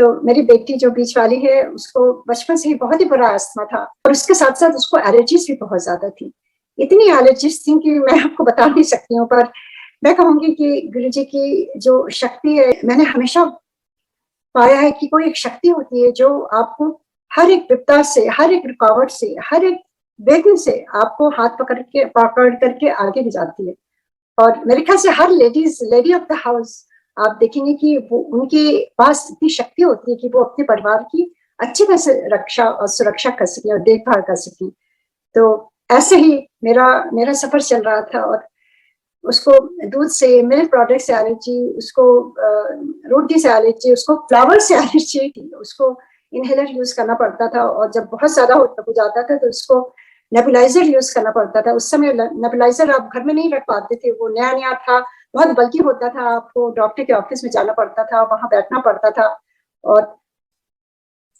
तो मेरी बेटी जो बीच वाली है, उसको बचपन से ही बहुत ही बुरा अस्थमा था और उसके साथ-साथ उसको एलर्जीज़ भी बहुत ज़्यादा थी। इतनी एलर्जीज़ थी कि मैं आपको बता नहीं सकती हूँ, पर मैं कहूँगी कि गुरुजी की जो शक्ति है, मैंने हमेशा पाया है कि कोई एक शक्ति होती है जो आपको हर एक विपदा से, हर एक रुकावट से, हर एक विघ्न से आपको हाथ पकड़ करके आगे ले जाती है। और मेरे ख्याल से हर लेडी ऑफ द हाउस आप देखेंगे कि वो उनके पास इतनी शक्ति होती है कि वो अपने परिवार की अच्छी तरह से रक्षा और सुरक्षा कर सके और देखभाल कर सके। तो ऐसे ही मेरा मेरा सफर चल रहा था और उसको दूध से, मिल्क प्रोडक्ट से एलर्जी, उसको रोटी से एलर्जी, उसको फ्लावर से एलर्जी थी, उसको इनहेलर यूज करना पड़ता था और जब बहुत ज्यादा हो जाता था तो उसको नेबुलाइजर यूज करना पड़ता था। उस समय नेबुलाइजर आप घर में नहीं रख पाते थे, वो नया नया था, बहुत बल्कि होता था, आपको डॉक्टर के ऑफिस में जाना पड़ता था, वहां बैठना पड़ता था और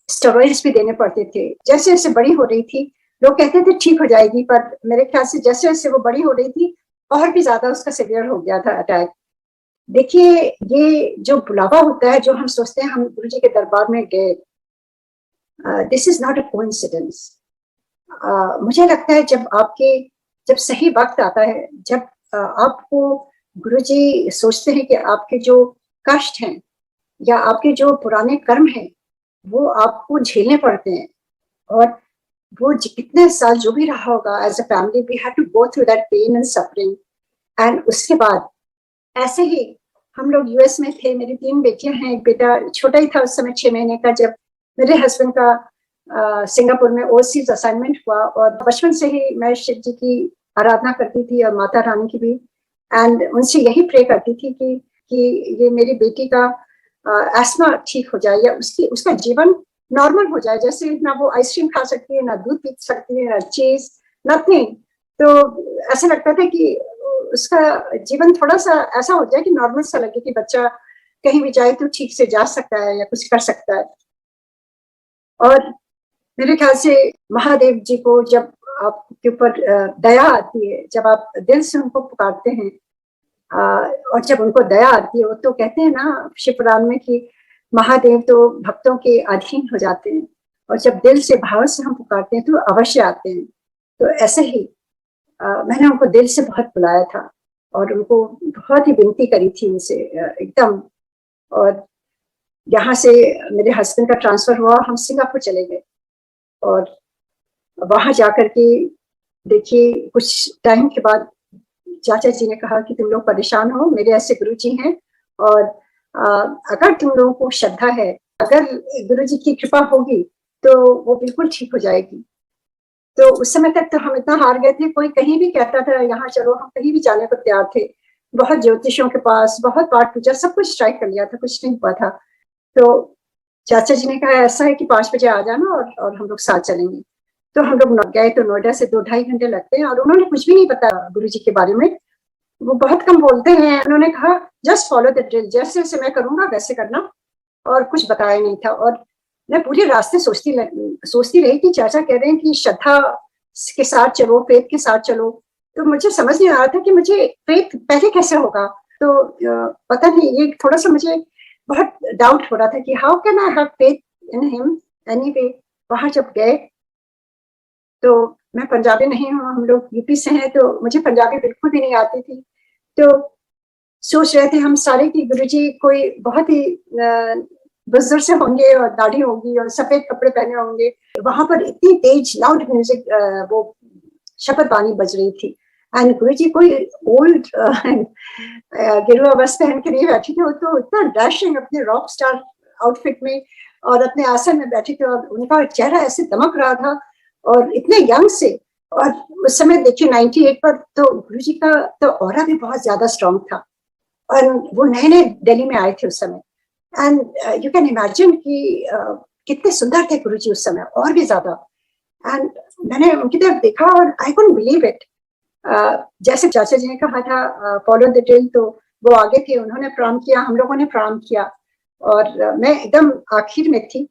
स्टेरॉइड्स भी देने पड़ते थे। जैसे जैसे बड़ी हो रही थी, लोग कहते थे ठीक हो जाएगी, पर मेरे ख्याल से जैसे जैसे वो बड़ी हो रही थी और भी ज्यादा उसका सीवियर हो गया था अटैक। देखिए, ये जो बुलावा होता है, जो हम सोचते हैं हम गुरुजी के दरबार में गए, this is not a coincidence. मुझे लगता है जब सही वक्त आता है, जब आपको गुरुजी सोचते हैं कि आपके जो कष्ट हैं या आपके जो पुराने कर्म हैं वो आपको झेलने पड़ते हैं और वो कितने साल जो भी रहा होगा as a family, we have to go through that pain and suffering. And उसके बाद ऐसे ही हम लोग यूएस में थे, मेरी 3 बेटियां हैं, एक बेटा छोटा ही था उस समय 6 महीने का, जब मेरे हस्बैंड का सिंगापुर में ओवरसीज असाइनमेंट हुआ। और बचपन से ही मैं शिव जी की आराधना करती थी और माता रानी की भी, एंड उनसे यही प्रे करती थी कि ये मेरी बेटी का एस्मा ठीक हो जाए या उसका जीवन नॉर्मल हो जाए, जैसे ना वो आइसक्रीम खा सकती है, ना दूध पी सकती है, ना चीज, नथिंग। तो ऐसा लगता था कि उसका जीवन थोड़ा सा ऐसा हो जाए कि नॉर्मल सा लगे कि बच्चा कहीं भी जाए तो ठीक से जा सकता है या कुछ कर सकता है। और मेरे ख्याल से महादेव जी को जब आपके ऊपर दया आती है, जब आप दिल से उनको पुकारते हैं और जब उनको दया आती है, वो तो कहते हैं ना शिव पुराण में कि महादेव तो भक्तों के अधीन हो जाते हैं और जब दिल से भाव से हम पुकारते हैं तो अवश्य आते हैं। तो ऐसे ही मैंने उनको दिल से बहुत बुलाया था और उनको बहुत ही विनती करी थी उनसे एकदम। और यहाँ से मेरे हस्बैंड का ट्रांसफर हुआ, हम सिंगापुर चले गए और वहां जाकर के देखिए कुछ टाइम के बाद चाचा जी ने कहा कि तुम लोग परेशान हो, मेरे ऐसे गुरु जी हैं और अगर तुम लोगों को श्रद्धा है, अगर गुरु जी की कृपा होगी तो वो बिल्कुल ठीक हो जाएगी। तो उस समय तक तो हम इतना हार गए थे, कोई कहीं भी कहता था यहाँ चलो, हम कहीं भी जाने को तैयार थे। बहुत ज्योतिषियों के पास, बहुत पाठ पूजा, सब कुछ ट्राई कर लिया था, कुछ नहीं हुआ था। तो चाचा जी ने कहा ऐसा है कि 5 बजे आ जाना और हम लोग साथ चलेंगे। तो हम लोग गए, तो नोएडा से 2-2.5 घंटे लगते हैं और उन्होंने कुछ भी नहीं बताया गुरु जी के बारे में, वो बहुत कम बोलते हैं। उन्होंने कहा जस्ट फॉलो द ड्रिल, जैसे जैसे मैं करूंगा वैसे करना, और कुछ बताया नहीं था। और मैं पूरे रास्ते सोचती रही कि चाचा कह रहे हैं कि श्रद्धा के साथ चलो, फेथ के साथ चलो। तो मुझे समझ नहीं आ रहा था कि मुझे फेथ पहले कैसे होगा। तो पता नहीं, ये थोड़ा सा मुझे बहुत डाउट हो रहा था कि how can I have faith in him anyway. वहां जब गए तो मैं पंजाबी नहीं हूँ, हम लोग यूपी से हैं, तो मुझे पंजाबी बिल्कुल भी नहीं आती थी। तो सोच रहे थे हम सारे कि गुरुजी कोई बहुत ही बुजुर्ग से होंगे और दाढ़ी होगी और सफेद कपड़े पहने होंगे। वहां पर इतनी तेज लाउड म्यूजिक, वो शपथ बानी बज रही थी, एंड गुरुजी कोई ओल्ड गेरुआ वस्त्र पहन के नहीं बैठी थे, वो तो इतना डैशिंग अपने रॉक स्टार आउटफिट में और अपने आसन में बैठे थे और उनका चेहरा ऐसे दमक रहा था और इतने यंग से। और उस समय देखिए 98 पर तो गुरुजी का तो ऑरा भी बहुत ज्यादा स्ट्रांग था और वो नए नए दिल्ली में आए थे उस समय। एंड यू कैन इमेजिन कि कितने सुंदर थे गुरुजी उस समय, और भी ज्यादा। एंड मैंने उनकी तरफ देखा और आई कुडंट बिलीव इट। जैसे चाचा जी ने कहा था फॉलो द ड्रिल, तो वो आगे थे, उन्होंने प्रणाम किया, हम लोगों ने प्रणाम किया और मैं एकदम आखिर में थी।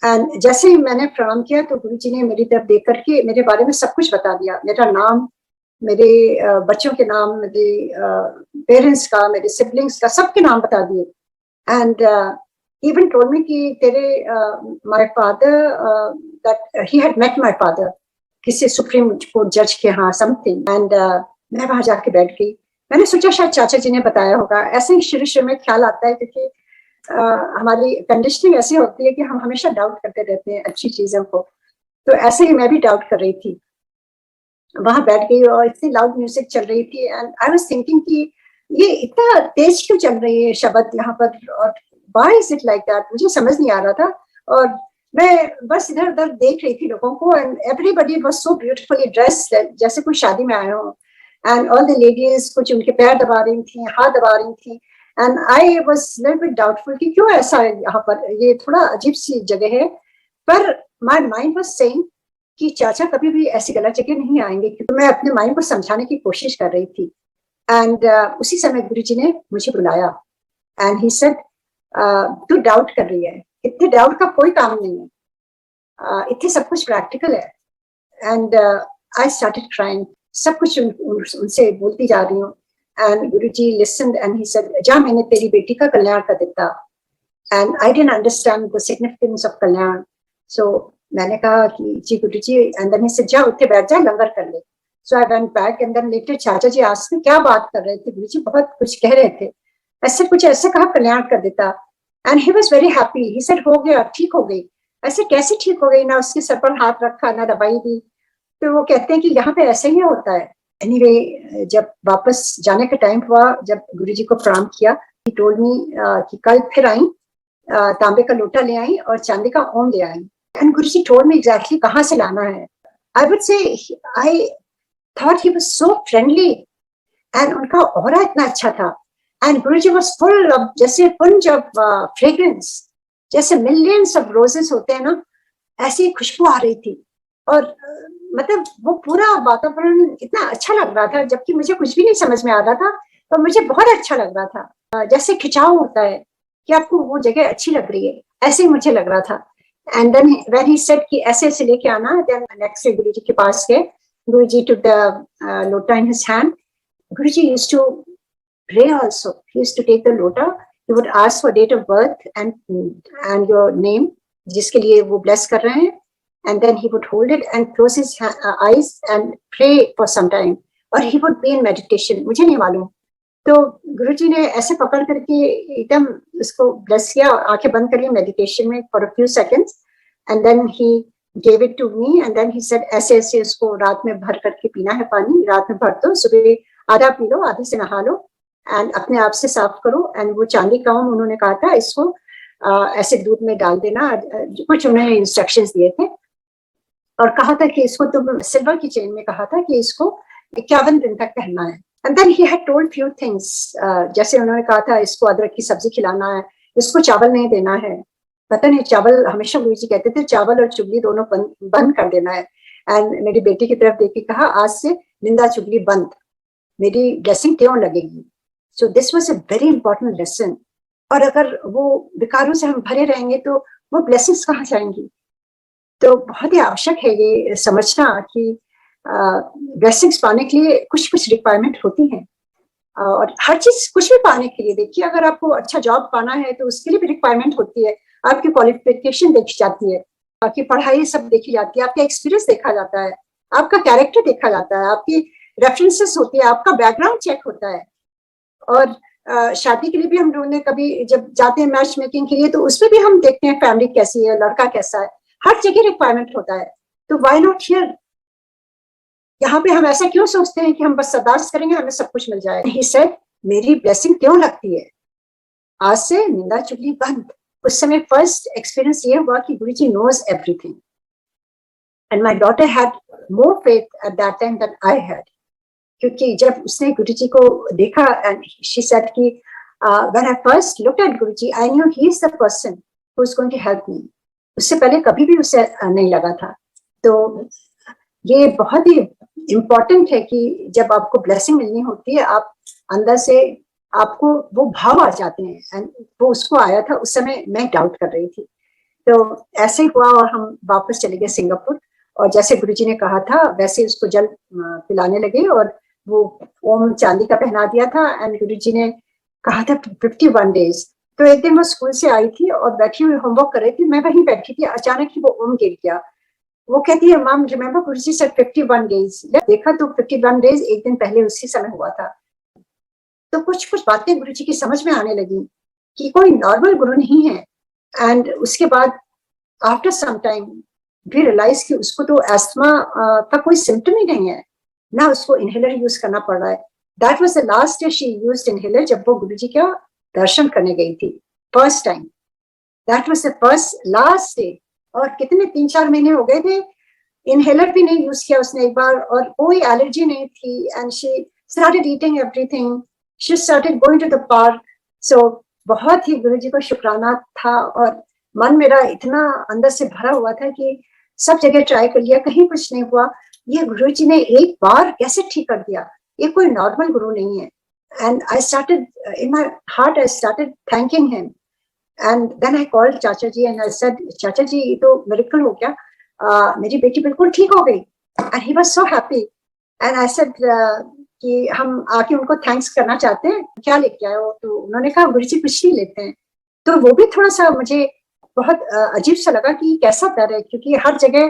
एंड जैसे ही मैंने प्रणाम किया तो गुरुजी ने मेरी तरफ देख करके मेरे बारे में सब कुछ बता दिया, मेरा नाम, मेरे बच्चों के नाम, मेरे पेरेंट्स का, मेरे सिबलिंग्स का, सबके नाम बता दिए। And he even told me कि तेरे my father that he had met my father किसी सुप्रीम कोर्ट जज के यहाँ समथिंग, एंड मैं वहां जाके बैठ गई। मैंने सोचा शायद चाचा जी ने बताया होगा, ऐसे ही शुरू शुरू में ख्याल आता है, क्योंकि हमारी कंडीशनिंग ऐसी होती है कि हम हमेशा डाउट करते रहते हैं अच्छी चीजों को। तो ऐसे ही मैं भी डाउट कर रही थी, वहां बैठ गई और इतनी लाउड म्यूजिक चल रही थी, एंड आई वाज थिंकिंग कि ये इतना तेज क्यों चल रही है शब्द यहाँ पर, और why is it like that, मुझे समझ नहीं आ रहा था। और मैं बस इधर उधर देख रही थी लोगों को, and everybody was so beautifully dressed, जैसे कोई शादी में आए हो, एंड ऑल द लेडीज कुछ उनके पैर दबा रही थी, हाथ दबा रही थी, and I was little bit doubtful कि क्यों ऐसा है यहाँ पर, ये थोड़ा अजीब सी जगह है। पर माय माइंड वाज सेइंग कि चाचा कभी भी ऐसी गलत जगह नहीं आएंगे, क्योंकि मैं अपने माइंड को समझाने की कोशिश कर रही थी। एंड उसी समय गुरुजी ने मुझे बुलाया, एंड ही सेड तू डाउट कर रही है, इतने डाउट का कोई काम नहीं है, इतने सब कुछ प्रैक्टिकल है। एंड आई स्टार्टेड क्राइंग, सब कुछ उनसे बोलती जा रही हूँ, and Guruji listened and he said जा मैंने तेरी बेटी का कल्याण कर दिता। And I didn't understand the significance of कल्याण, सो मैंने कहा कि जी Guruji, and then he said जा उठे बैठ जा, लंगर कर ले। So I went back, and then later चाचा जी आस्क्ड मी क्या बात कर रहे थे गुरुजी, बहुत कुछ कह रहे थे, ऐसे कुछ ऐसे कहा कल्याण कर देता। And he was very happy, he said हो गया, ठीक हो गई। ऐसे कैसे ठीक हो गई, ना उसके सर पर हाथ रखा ना दवाई दी। तो वो कहते हैं कि यहाँ पे ऐसे ही होता है। एनीवे, जब वापस जाने का टाइम हुआ, जब गुरुजी को प्रणाम किया, ही टोल्ड मी कि कल फिर आई, तांबे का लोटा ले आई और चांदी का ओम ले आई। And Guruji told me exactly कहाँ से लाना है। I would say I thought he was so friendly, and उनका ऑरा इतना अच्छा था। And Guruji was full of, जैसे पुंज ऑफ फ्रेग्रेंस, जैसे मिलियंस ऑफ रोजेस होते हैं ना, ऐसी खुशबू आ रही थी। और मतलब वो पूरा वातावरण इतना अच्छा लग रहा था, जबकि मुझे कुछ भी नहीं समझ में आ रहा था, तो मुझे बहुत अच्छा लग रहा था। जैसे खिंचाव होता है कि आपको वो जगह अच्छी लग रही है, ऐसे ही मुझे लग रहा था। And then when he said कि ऐसे ऐसे लेके आना, देन नेक्स्ट डे गुरुजी के पास गए, गुरुजी took the lota in his hand. Guruji used to pray also. He used to take the lota, he would ask for date of birth and your name, जिसके लिए वो bless कर रहे हैं, and then he would hold it and close his eyes and pray for some time, और he would be in meditation, मुझे नहीं मालूम। तो गुरुजी ने ऐसे पकड़ करके एकदम उसको bless किया, आंखें बंद करी meditation में for a few seconds, and then he gave it to me, and then he said ऐसे ऐसे इसको रात में भर करके पीना है पानी, रात में भर दो, सुबह आधा पी लो, आधे से नहा लो, एंड अपने आप से साफ करो। एंड वो चांदी का ओम उन्होंने कहा था इसको ऐसे दूध में डाल देना, कुछ उन्होंने इंस्ट्रक्शंस दिए थे, और कहा था कि इसको तुम सिल्वर की चेन में कहा था कि इसको 51 दिन तक पहनना है। And then he had told few things, जैसे उन्होंने कहा था इसको अदरक की सब्जी खिलाना है, इसको चावल नहीं देना है, पता नहीं चावल, हमेशा गुरुजी कहते थे चावल और चुगली दोनों बंद कर देना है। एंड मेरी बेटी की तरफ देख के कहा आज से निंदा चुगली बंद, मेरी ब्लेसिंग क्यों लगेगी। So this was a very important lesson. और अगर वो विकारों से हम भरे रहेंगे तो वो ब्लेसिंग्स कहाँ जाएंगी। तो बहुत ही आवश्यक है ये समझना कि ब्लेसिंग्स पाने के लिए कुछ कुछ रिक्वायरमेंट होती हैं, और हर चीज कुछ भी पाने के लिए, देखिए अगर आपको अच्छा जॉब पाना है तो उसके लिए भी रिक्वायरमेंट होती है, आपकी क्वालिफिकेशन देखी जाती है, आपकी पढ़ाई सब देखी जाती है, आपका एक्सपीरियंस देखा जाता है, आपका कैरेक्टर देखा जाता है, आपकी रेफरेंसेस होती है, आपका बैकग्राउंड चेक होता है। और शादी के लिए भी हम लोगों ने कभी जब जाते हैं मैच मेकिंग के लिए, तो उसमें भी हम देखते हैं फैमिली कैसी है, लड़का कैसा है, हर जगह रिक्वायरमेंट होता है। तो व्हाई नॉट हियर, यहाँ पे हम ऐसा क्यों सोचते हैं कि हम बस अरदास करेंगे हमें सब कुछ मिल जाएगा। ही सेड मेरी ब्लेसिंग क्यों लगती है, आज से निंदा चुगली बंद। उस समय फर्स्ट एक्सपीरियंस ये हुआ कि Guruji knows everything, and my daughter had more faith at that time that I had, क्योंकि जब उसने गुरुजी को देखा, एंड शी सेड कि when I first looked at Guruji I knew he is the person who is going to help me. उससे पहले कभी भी उसे नहीं लगा था। तो ये बहुत ही इम्पोर्टेंट है कि जब आपको ब्लेसिंग मिलनी होती है, आप अंदर से आपको वो भाव आ जाते हैं, एंड वो उसको आया था। उस समय मैं डाउट कर रही थी। तो ऐसे ही हुआ और हम वापस चले गए सिंगापुर, और जैसे गुरुजी ने कहा था वैसे उसको जल पिलाने लगे, और वो ओम चांदी का पहना दिया था, एंड गुरुजी ने कहा था 51 डेज। तो एक दिन वो स्कूल से आई थी और बैठी हुई होमवर्क कर रही थी, मैं वहीं बैठी थी, अचानक ही वो ओम गिर गया। वो कहती है, मॉम रिमेंबर गुरुजी सेड 51 डेज। देखा तो 51 डेज एक दिन पहले उसी समय हुआ था। तो कुछ कुछ बातें गुरुजी की समझ में आने लगी कि कोई नॉर्मल गुरु नहीं है। एंड उसके बाद after some time we realise कि उसको तो एस्थमा का कोई सिम्टम ही नहीं है, ना उसको इनहेलर यूज करना पड़ रहा है। That was the last day she used inhaler, जब वो गुरुजी का दर्शन करने गई थी first time. That was the first last day. और कितने 3-4 महीने हो गए थे, इनहेलर भी नहीं यूज किया उसने एक बार, और कोई एलर्जी नहीं थी। And she started eating everything, she started going to the park. So बहुत ही गुरुजी को शुक्राना था, और मन मेरा इतना अंदर से भरा हुआ था कि सब जगह ट्राई कर लिया, कहीं कुछ नहीं हुआ। ये गुरुजी ने एक बार कैसे ठीक कर दिया, ये कोई नॉर्मल गुरु नहीं है। And I started in my heart, I started thanking him. And then I called chacha ji and I said, चाचा जी ये तो मिरेकल हो गया, मेरी बेटी बिल्कुल ठीक हो गई। And he was so happy. And I said कि हम आके उनको थैंक्स करना चाहते हैं, क्या लेके आए हो? तो उन्होंने कहा, गुरुजी कुछ नहीं लेते हैं। तो वो भी थोड़ा सा मुझे बहुत अजीब सा लगा कि कैसा डर है, क्योंकि हर जगह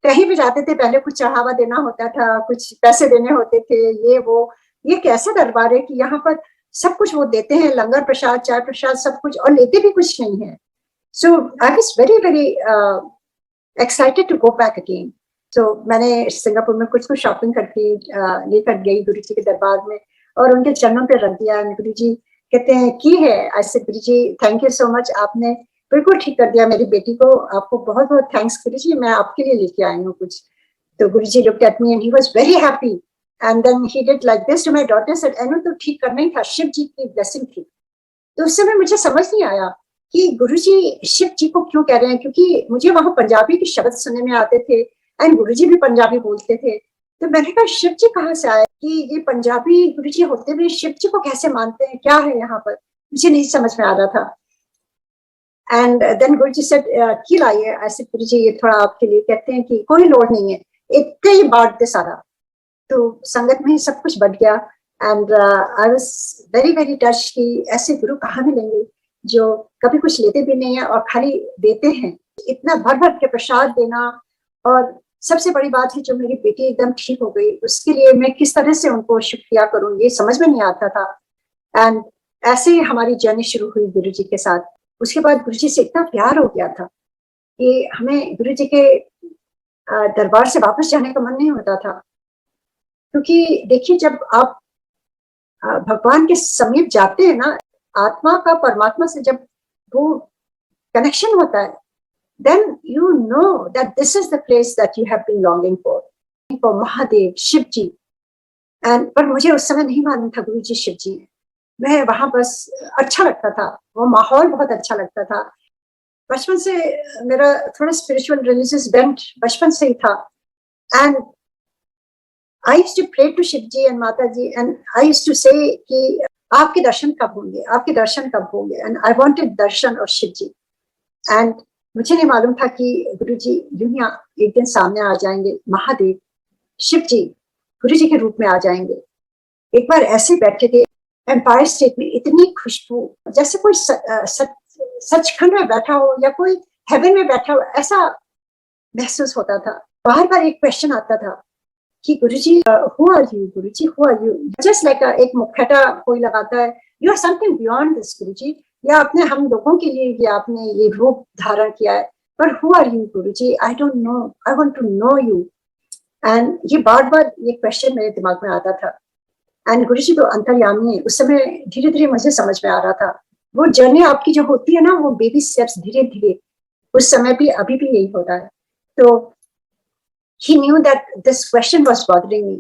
कहीं भी जाते थे पहले कुछ चढ़ावा देना होता था, कुछ पैसे देने होते थे, ये वो। ये कैसा दरबार है कि यहाँ पर सब कुछ वो देते हैं, लंगर प्रसाद, चाय प्रसाद, सब कुछ, और लेते भी कुछ नहीं है। So I was very very excited to go back again. तो मैंने सिंगापुर में कुछ कुछ शॉपिंग करके लेकर गई गुरु जी के दरबार में, और उनके चरणों पे रख दिया। गुरु जी कहते हैं की है, ऐसे गुरु जी थैंक यू सो मच, आपने बिल्कुल ठीक कर दिया मेरी बेटी को, आपको बहुत बहुत थैंक्स गुरु जी, मैं आपके लिए लेके आई हूँ कुछ। तो Guru ji looked at me and he was very happy. And then he did like this to my daughter, said एनु तो ठीक करना ही था, शिव जी की ब्लेसिंग थी। तो उस समय मुझे समझ नहीं आया कि गुरुजी शिव जी को क्यों कह रहे हैं, क्योंकि मुझे वहां पंजाबी के शब्द सुनने में आते थे एंड गुरुजी भी पंजाबी बोलते थे। तो मैंने कहा, शिव जी कहाँ से आए कि ये पंजाबी गुरुजी होते हुए शिव जी को कैसे मानते हैं, क्या है यहाँ पर? मुझे नहीं समझ में आ रहा था। एंड देन गुरुजी सेड की लाइए, ऐसे गुरुजी ये थोड़ा आपके लिए कहते हैं कि कोई लोड नहीं है, एक ही बांट दे सारा। तो संगत में ही सब कुछ बढ़ गया। And I was very very touch कि ऐसे गुरु कहाँ मिलेंगे जो कभी कुछ लेते भी नहीं है और खाली देते हैं। इतना भर भर के प्रसाद देना, और सबसे बड़ी बात है जो मेरी बेटी एकदम ठीक हो गई, उसके लिए मैं किस तरह से उनको शुक्रिया करूं ये समझ में नहीं आता था। एंड ऐसे ही हमारी जर्नी शुरू हुई गुरु जी के साथ। उसके बाद गुरु जी से इतना प्यार हो गया था कि हमें गुरु जी के दरबार से वापस जाने का मन नहीं होता था। क्योंकि देखिए, जब आप भगवान के समीप जाते हैं ना, आत्मा का परमात्मा से जब वो कनेक्शन होता है, then you know that this is the place that you have been longing for Mahadev, Shiv ji. And पर मुझे उस समय नहीं मालूम था गुरु जी शिव जी। मैं वहां बस अच्छा लगता था, वो माहौल बहुत अच्छा लगता था। बचपन से मेरा थोड़ा स्पिरिचुअल रिलीजियस बेंट बचपन से ही था। And I used to pray to Shiv ji and Mata ji, and I used to say कि आपके दर्शन कब होंगे, आपके दर्शन कब होंगे, एंड आई वांटेड दर्शन और शिव जी। एंड मुझे नहीं मालूम था कि गुरु जी दुनिया एक दिन सामने आ जाएंगे, महादेव शिव जी गुरु जी के रूप में आ जाएंगे। एक बार ऐसे बैठे थे एम्पायर स्टेट में, इतनी खुशबू, जैसे कोई सचखंड में बैठा हो या कोई हेवन में बैठा हो, ऐसा महसूस होता था। बार बार एक क्वेश्चन आता था कि Guruji who are you, Guruji who are you, just like एक मुखौटा कोई लगाता है, you are something beyond this Guruji, या आपने हम लोगों के लिए ये आपने ये रूप धारण किया है, पर who are you Guruji, I don't know, I want to know you. And ये बार बार ये क्वेश्चन मेरे दिमाग में आता था। एंड गुरुजी तो अंतर्यामी है, उस समय धीरे धीरे मुझे समझ में आ रहा था। वो जर्नी आपकी जो होती है ना, वो बेबी स्टेप्स, धीरे धीरे, उस समय भी अभी भी यही होता है। तो he knew that this question was bothering me,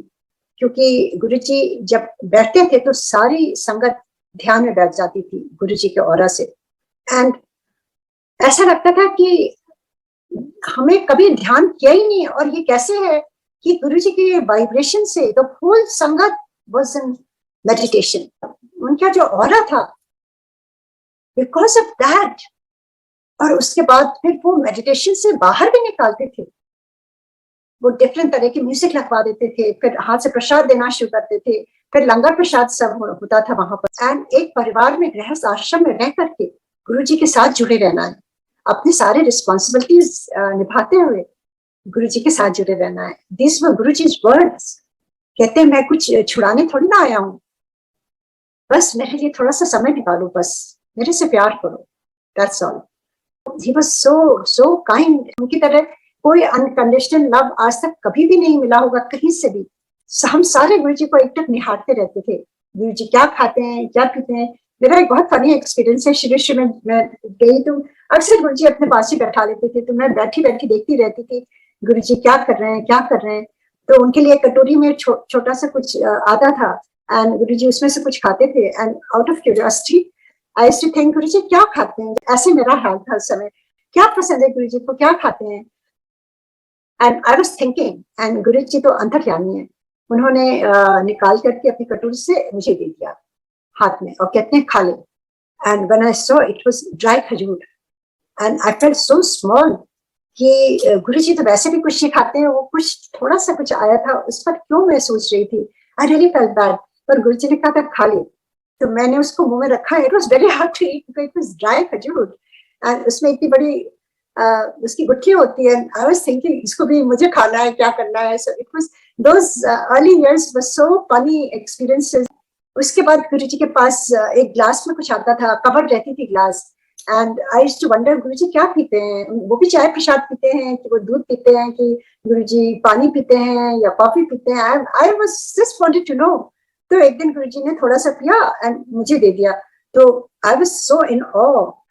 क्योंकि गुरुजी जब बैठते थे तो सारी संगत ध्यान में बैठ जाती थी गुरुजी के ऑरा से। एंड ऐसा लगता था कि हमें कभी ध्यान किया ही नहीं, और ये कैसे है कि गुरुजी के वाइब्रेशन से द होल संगत वाज इन मेडिटेशन। उनका जो ऑरा था, बिकॉज ऑफ दैट, और उसके बाद फिर वो मेडिटेशन से बाहर भी निकालते थे, वो डिफरेंट तरह के म्यूजिक लगवा देते थे, फिर हाथ से प्रसाद देना शुरू करते थे, फिर लंगर प्रसाद सब होता था वहां पर। एंड एक परिवार में, गृहस्थ आश्रम में रह करके गुरु जी के साथ जुड़े रहना है, अपने सारे रिस्पॉन्सिबिलिटीज निभाते हुए गुरु जी के साथ जुड़े रहना है। This were Guru जी's words. कहते हैं मैं कुछ छुड़ाने थोड़ी ना आया हूँ, बस मेरे लिए थोड़ा सा समय निकालो, बस मेरे से प्यार करो, that's all. He was so kind. उनकी तरह कोई अनकंडीशनल लव आज तक कभी भी नहीं मिला होगा कहीं से भी। हम सारे गुरु जी को एकटक निहारते रहते थे, गुरु जी क्या खाते हैं, क्या पीते हैं। मेरा एक बहुत फनी एक्सपीरियंस है, शुरू में मैं गई तो अक्सर गुरु जी अपने पास ही बैठा लेते थे, तो मैं बैठी बैठी देखती रहती थी गुरु जी क्या कर रहे हैं, क्या कर रहे हैं। तो उनके लिए कटोरी में छोटा सा कुछ आता था, एंड गुरु जी उसमें से कुछ खाते थे, and out of curiosity I used to think Guru ji क्या खाते हैं। ऐसे मेरा हाल था उस समय, क्या पसंद है गुरु जी को, क्या खाते हैं। And I was thinking, and Guru जी तो अंतर्यामी है, उन्होंने निकाल करके अपनी कटोरी से मुझे दे दिया हाथ में और कहते हैं खा ले। And when I saw it was dry खजूर, and I felt so small कि गुरु जी तो वैसे भी कुछ सिखाते हैं, वो कुछ थोड़ा सा कुछ आया था उस पर क्यों मैं सोच रही थी। I really felt bad. पर गुरु जी ने कहा था खा ले, तो मैंने उसको मुंह में रखा। It was very hard to eat, it was dry खजूर, एंड उसमें इतनी बड़ी उसकी गुठली होती है। आई वाज थिंकिंग इसको भी मुझे खाना है, क्या करना है। So it was those early years was so funny experiences. उसके बाद गुरु जी के पास एक ग्लास में कुछ आता था, कवर्ड रहती थी glass, and I used to wonder Guru ji क्या पीते हैं, वो भी चाय प्रसाद पीते हैं कि वो दूध पीते हैं, कि गुरु जी पानी पीते हैं या कॉफी पीते हैं। I was just wanted to know. तो एक दिन गुरु जी ने थोड़ा सा पिया एंड मुझे दे दिया, तो I was so in awe.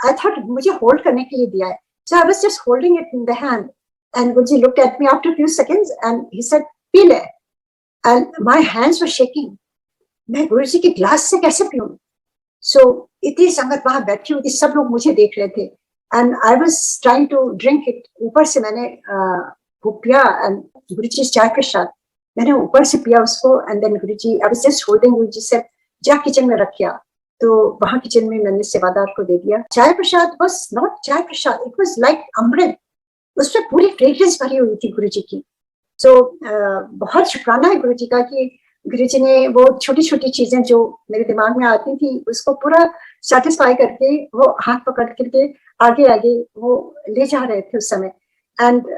I thought मुझे होल्ड करने के लिए दिया है, so I was just holding it in the hand, and Guru ji looked at me after few seconds and he said पी ले, and my hands were shaking. मैं गुरु जी के ग्लास से कैसे पीऊं। सो इतनी संगत वहां बैठी हुई थी, सब लोग मुझे देख रहे थे, and I was trying to drink it. ऊपर से मैंने वो पिया, एंड गुरु जी चाय के साथ मैंने ऊपर से पिया उसको, and then Guru ji I was just holding. गुरु जी से जा किचन में रखिया, तो वहां किचन में मैंने सेवादार को दे दिया। चाय प्रसाद वाज नॉट चाय प्रसाद, इट वाज लाइक अमृत। उसमें पूरी फ्रेग्रेंस भरी हुई थी गुरु जी की। सो बहुत शुक्राना है गुरु जी का कि गुरु जी ने वो छोटी छोटी चीजें जो मेरे दिमाग में आती थी उसको पूरा सेटिस्फाई करके वो हाथ पकड़ करके आगे आगे वो ले जा रहे थे उस समय। एंड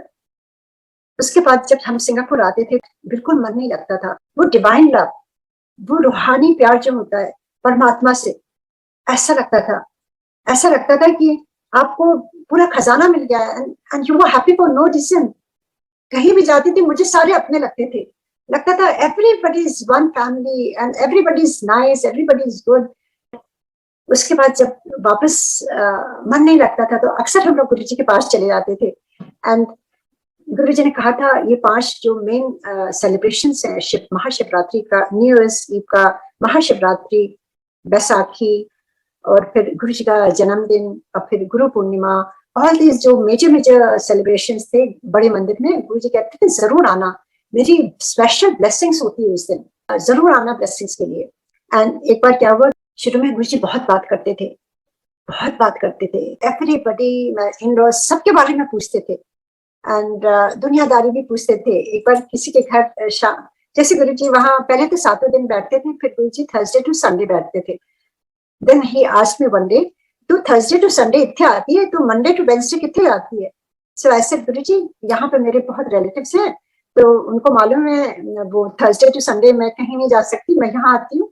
उसके बाद जब हम सिंगापुर आते थे बिल्कुल मन नहीं लगता था। वो डिवाइन लव, वो रूहानी प्यार जो होता है परमात्मा से, ऐसा लगता था, ऐसा लगता था कि आपको पूरा खजाना मिल गया and you were happy for no reason. कहीं भी जाती थी मुझे सारे अपने लगते थे, लगता था everybody is one family and everybody is nice, everybody is good. उसके बाद जब वापस मन नहीं लगता था तो अक्सर हम लोग गुरु जी के पास चले जाते थे। एंड गुरु जी ने कहा था ये 5 जो मेन सेलिब्रेशन है, महाशिवरात्रि का, न्यू ईयर्स ईव का, महाशिवरात्रि, बैसाखी, और फिर गुरु जी का जन्मदिन, और फिर गुरु पूर्णिमा, ऑल दीज जो मेजर मेजर सेलिब्रेशंस थे बड़े मंदिर में, गुरु जी कहते थे जरूर आना, मेरी स्पेशल ब्लेसिंग्स होती है उस दिन, जरूर आना ब्लेसिंग्स के लिए। एंड एक बार क्या हुआ, शुरू में गुरु जी बहुत बात करते थे, बहुत बात करते थे। एवरीबडी, इन लॉज सबके बारे में पूछते थे, एंड दुनियादारी भी पूछते थे। एक बार किसी के घर जैसे गुरु जी वहां पहले तो 7 दिन बैठते थे, फिर गुरु जी थर्सडे टू संडे बैठते थे। Then he asked me one day, तू थर्सडे टू संडे इतने आती है, तो मंडे टू वेडनेसडे कितने आती है। सो आई सेड गुरु जी यहाँ पे मेरे बहुत रिलेटिव्स हैं, तो उनको मालूम है वो थर्सडे टू संडे मैं कहीं नहीं जा सकती, मैं यहाँ आती हूँ,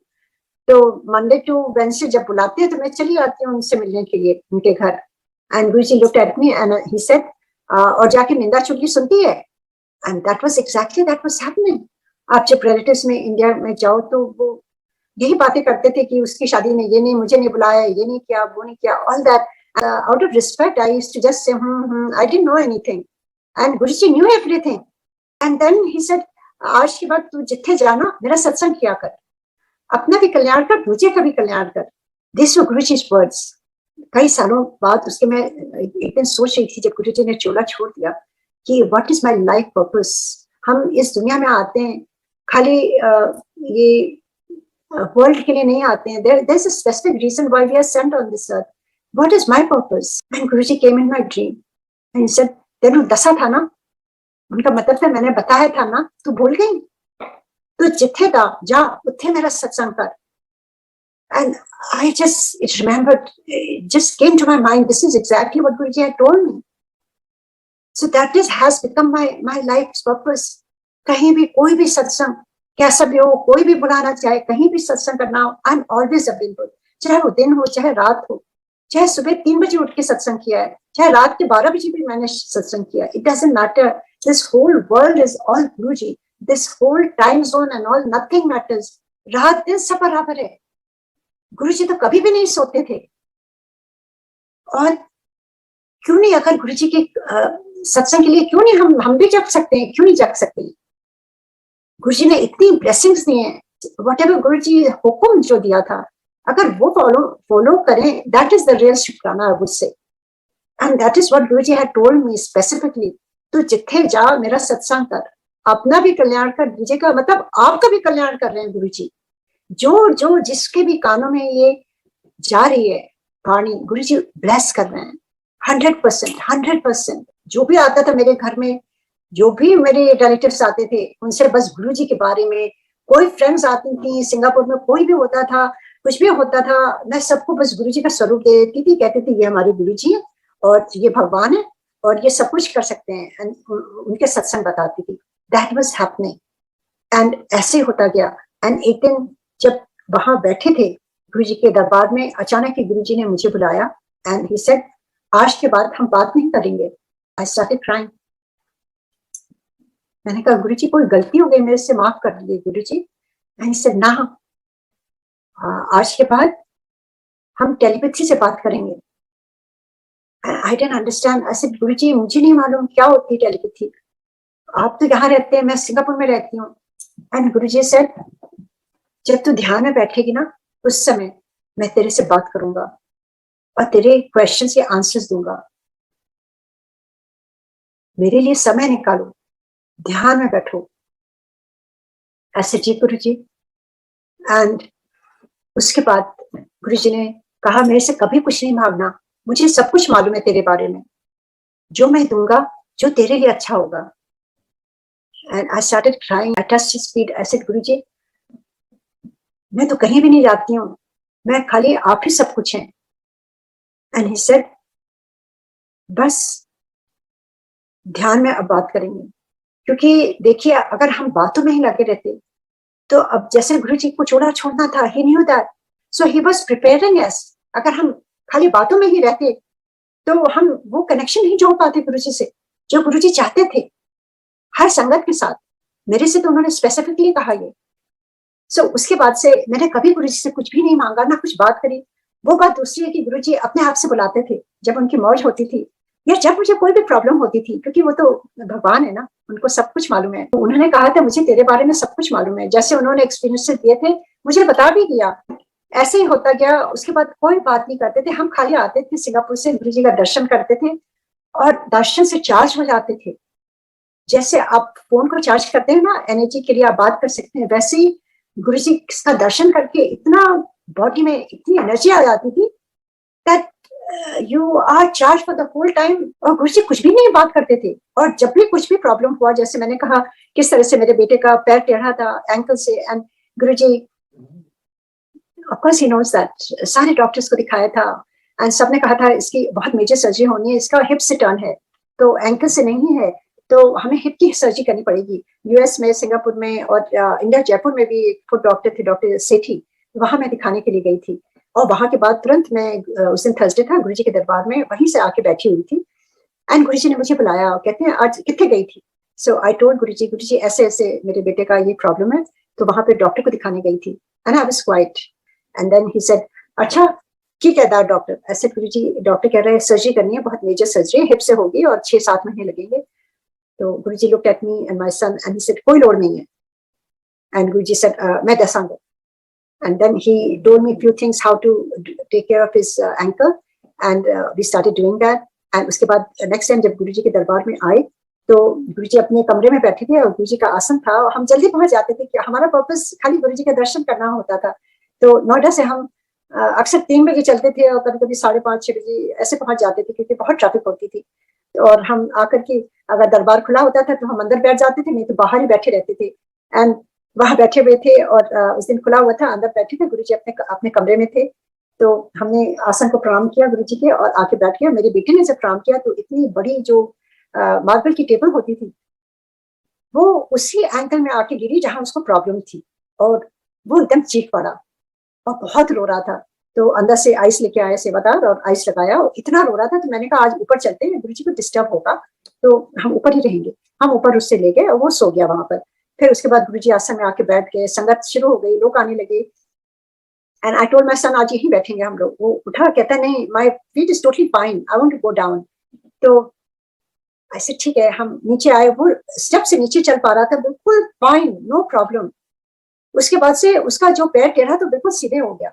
तो मंडे टू वेडनेसडे जब बुलाते हैं तो मैं चली आती हूँ उनसे मिलने के लिए उनके घर। And Guru ji looked at me and he said, और जाके निंदा चुगली सुनती है। And that was exactly that was happening. आप जब रिलेटिव्स में इंडिया में जाओ तो वो यही बातें करते थे कि उसकी शादी में ये नहीं, मुझे नहीं बुलाया, ये नहीं किया, वो नहीं किया, all that. Out of respect I used to just say I didn't know anything, and Guru ji knew everything. And then he said, आज के बाद तू जिथे जाना मेरा सत्संग किया कर, अपना भी कल्याण कर, दूसरे का भी कल्याण कर। This were Guru जी's words. कई सालों बाद उसके मैं एक दिन सोच रही थी जब गुरु जी ने चोला छोड़ दिया कि what is my life purpose. हम इस दुनिया में आते हैं खाली ये वर्ल्ड के लिए नहीं आते हैं। There is a specific reason why we are sent on this earth. What is my purpose. And Guru ji came in my dream and said, तेनू दसा था ना, उनका मतलब था मैंने बताया था ना, तू भूल गई, तो जिथे दा जा उत्थे मेरा सत्संग कर। And I it remembered, it just came to my mind, this is exactly what Guruji had told me. So that has become my life's purpose. कहीं भी कोई भी सत्संग कैसा भी हो, कोई भी बुलाना चाहे, कहीं भी सत्संग करना हो, आई एम ऑलवेज अवेलेबल. चाहे वो दिन हो, चाहे रात हो, चाहे सुबह 3 बजे उठ के सत्संग किया है, चाहे रात के 12 बजे भी मैंने सत्संग किया. It doesn't matter. This whole world is all Guruji. This whole time zone and all, nothing matters. रात दिन सब बराबर है. गुरुजी तो कभी भी नहीं सोते थे. और क्यों नहीं, अगर गुरुजी के सत्संग के लिए क्यों नहीं हम भी जग सकते हैं, क्यों नहीं जग सकते. गुरुजी ने इतनी ब्लेसिंग्स दी हैं. व्हाटएवर गुरुजी हुक्म जो दिया था, अगर वो फॉलो करें, दैट इज द रियल शुक्राना, आई वुड से. And that is what Guruji had told me specifically. तो जिथे जा मेरा सत्संग कर, अपना भी कल्याण कर, दूसरे का मतलब आपका भी कल्याण कर रहे हैं गुरुजी. जो जिसके भी कानों में ये जा रही है वाणी, गुरुजी ब्लेस कर रहे हैं 100%. जो भी आता था मेरे घर में, जो भी मेरे रिलेटिव्स आते थे, उनसे बस गुरुजी के बारे में, कोई फ्रेंड्स आती थी सिंगापुर में, कोई भी होता था, कुछ भी होता था, मैं सबको बस गुरुजी का स्वरूप दे देती थी. कहते थे ये हमारे गुरुजी है और ये भगवान है और ये सब कुछ कर सकते हैं. उनके सत्संग बताती थी. That was happening. एंड ऐसे होता गया. एंड एक दिन जब वहां बैठे थे गुरुजी के दरबार में, अचानक ही गुरुजी ने मुझे बुलाया एंड ही सेड, आज के बाद हम बात नहीं करेंगे. आई स्टार्टेड क्राइंग. मैंने कहा गुरुजी कोई गलती हो गई मेरे से, माफ कर दीजिए गुरुजी. एंड ही सेड, ना, आज के बाद हम टेलीपैथी से बात करेंगे. I didn't understand. I said Guruji मुझे नहीं मालूम क्या होती है टेलीपैथी. आप तो यहाँ रहते हैं, मैं सिंगापुर में रहती हूँ. एंड गुरुजी सेड, जब तू ध्यान में बैठेगी ना, उस समय मैं तेरे से बात करूंगा और तेरे क्वेश्चन के आंसर्स दूंगा. मेरे लिए समय निकालो, ध्यान में बैठो. ऐसे जी गुरुजी. एंड उसके बाद गुरुजी ने कहा, मेरे से कभी कुछ नहीं मांगना, मुझे सब कुछ मालूम है तेरे बारे में, जो मैं दूंगा जो तेरे लिए अच्छा होगा. And I started crying. I touched his feet. I said Guruji मैं तो कहीं भी नहीं जाती हूँ, मैं खाली आप ही सब कुछ है. एंड ही सेड, बस ध्यान में अब बात करेंगे. क्योंकि देखिए, अगर हम बातों में ही लगे रहते, तो अब जैसे गुरुजी को छोड़ा छोड़ना था, he knew that. So he was preparing us. अगर हम खाली बातों में ही रहते तो हम वो कनेक्शन नहीं जोड़ पाते गुरुजी से, जो गुरुजी चाहते थे हर संगत के साथ. मेरे से तो उन्होंने स्पेसिफिकली कहा ये. सो उसके बाद से मैंने कभी गुरुजी से कुछ भी नहीं मांगा, ना कुछ बात करी. वो बात दूसरी है कि गुरुजी अपने आप से बुलाते थे जब उनकी मौज होती थी, या जब मुझे कोई भी प्रॉब्लम होती थी, क्योंकि वो तो भगवान है ना, उनको सब कुछ मालूम है. तो उन्होंने कहा था मुझे तेरे बारे में सब कुछ मालूम है. जैसे उन्होंने एक्सपीरियंस दिए थे, मुझे बता भी दिया. ऐसे ही होता गया. उसके बाद कोई बात नहीं करते थे. हम खाली आते थे सिंगापुर से, गुरुजी का दर्शन करते थे और दर्शन से चार्ज हो जाते थे. जैसे आप फोन को चार्ज करते हैं ना, एनर्जी के लिए आप बात कर सकते हैं, वैसे ही गुरुजी का दर्शन करके इतना बॉडी में इतनी एनर्जी आ जाती थी that you are charge for the whole time. और गुरुजी कुछ भी नहीं बात करते थे. और जब भी कुछ भी प्रॉब्लम हुआ, जैसे मैंने कहा किस तरह से मेरे बेटे का पैर टेढ़ा था एंकल से, and Guruji of course he knows that, सारे डॉक्टर्स को दिखाया था एंड सबने कहा था इसकी बहुत मेजर सर्जरी होनी है, इसका हिप से टर्न है, तो एंकल से नहीं है, तो हमें हिप की सर्जरी करनी पड़ेगी. यूएस में, सिंगापुर में और इंडिया जयपुर में भी एक फुट डॉक्टर थे, डॉक्टर सेठी, वहां मैं दिखाने के लिए गई थी. और वहां के बाद तुरंत मैं उस दिन थर्सडे था, गुरुजी के दरबार में वहीं से आके बैठी हुई थी. एंड गुरुजी ने मुझे बुलाया, कहते हैं आज कितने गई थी. सो आई टोल्ड गुरुजी, गुरुजी ऐसे ऐसे मेरे बेटे का ये प्रॉब्लम है, तो वहां पे डॉक्टर को दिखाने गई थी. And I was quiet. And then he said, अच्छा की कहता है डॉक्टर. ऐसे गुरुजी, डॉक्टर कह रहे हैं सर्जरी करनी है, बहुत मेजर सर्जरी, हिप से होगी और 6-7 महीने लगेंगे. तो गुरुजी looked at me and my son and he said, कोई लोड़ नहीं है. And Guruji said, मैं दसांगा. And then he told me a few things how to take care of his ankle, and we started doing that. And उसके बाद next time जब गुरुजी के दरबार में आए, तो गुरुजी अपने कमरे में बैठे थे और गुरुजी का आसन था, और हम जल्दी पहुंच जाते थे कि हमारा पर्पस खाली गुरुजी का दर्शन करना होता था. तो नोएडा से हम अक्सर 3 बजे चलते थे और कभी-कभी 5:30-6 बजे ऐसे पहुंच जाते थे, क्योंकि बहुत ट्रैफिक होती थी. और हम आकर के अगर दरबार खुला होता था तो हम अंदर बैठ जाते थे, नहीं तो बाहर ही बैठे रहते थे. एंड वहां बैठे हुए थे और उस दिन खुला हुआ था, अंदर बैठे थे गुरुजी, अपने अपने कमरे में थे। तो हमने आसन को प्रणाम किया गुरुजी के और आके बैठ गया। मेरी बेटी ने जब प्रणाम किया तो इतनी बड़ी जो मार्बल की टेबल होती थी वो उसी एंगल में आके गिरी जहां उसको प्रॉब्लम थी, और वो एकदम चीख पड़ा और बहुत रो रहा था। तो अंदर से आइस लेके आया सेवादार और आइस लगाया, और इतना रो रहा था। तो मैंने कहा आज ऊपर चलते हैं, गुरुजी को डिस्टर्ब होगा तो हम ऊपर ही रहेंगे। हम ऊपर उससे ले गए और वो सो गया वहां पर। फिर उसके बाद गुरुजी आसन में आके बैठ गए, संगत शुरू हो गई, लोग आने लगे। And I told my son आज यही बैठेंगे हम लोग। वो उठा, कहता नहीं, my feet is totally fine, I want to go down. तो ऐसे ठीक है, हम नीचे आए। वो स्टेप से नीचे चल पा रहा था, बिल्कुल फाइन, नो प्रॉब्लम। उसके बाद से उसका जो पैर टेढ़ा तो बिल्कुल सीधे हो गया।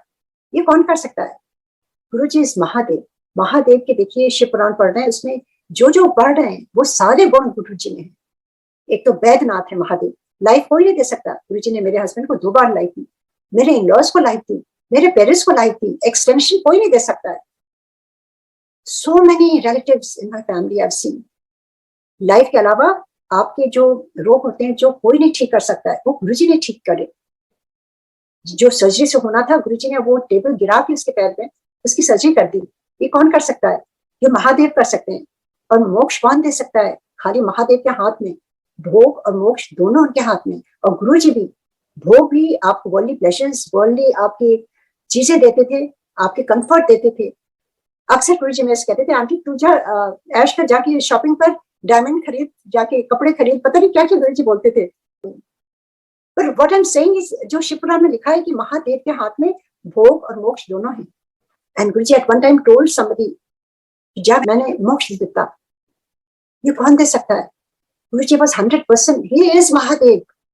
ये कौन कर सकता है? गुरुजी इज महादेव। महादेव के देखिए शिव पुराण पढ़ रहे हैं, उसमें जो जो पढ़ रहे हैं वो सारे गुण गुरुजी में है। एक तो वैद्यनाथ है महादेव, लाइफ कोई नहीं दे सकता। गुरुजी ने मेरे हस्बैंड को 2 बार लाइफ दी, मेरे इन-लॉज को लाइफ दी, मेरे पेरेंट्स को लाइफ दी, एक्सटेंशन कोई नहीं दे सकता है। So many relatives in my family I have seen. Life के अलावा आपके जो रोग होते हैं जो कोई नहीं ठीक कर सकता है, वो गुरुजी ने ठीक करे। जो सर्जरी से होना था, गुरुजी ने वो टेबल गिरा के उसके पैर में उसकी सर्जरी कर दी। ये कौन कर सकता है? ये महादेव कर सकते हैं। और मोक्ष कौन दे सकता है? खाली महादेव के हाथ में। भोग और मोक्ष दोनों उनके हाथ में। और गुरुजी भी, भोग भी आपको वर्ल्डली प्लेजर्स, वर्ल्डली आपकी चीजें देते थे, आपके कंफर्ट देते थे। अक्सर गुरुजी मेरे से कहते थे, आंटी तू जा ऐश कर जाके शॉपिंग पर, डायमंड खरीद, जाके कपड़े खरीद, पता नहीं क्या क्या गुरुजी बोलते थे। पर what I am saying is, जो शिव पुराण में लिखा है कि महादेव के हाथ में भोग और मोक्ष दोनों हैं। And Guruji at one time told somebody, जब मैंने मोक्ष देता, ये कौन दे सकता है? Guruji was 100%, he is Mahadev.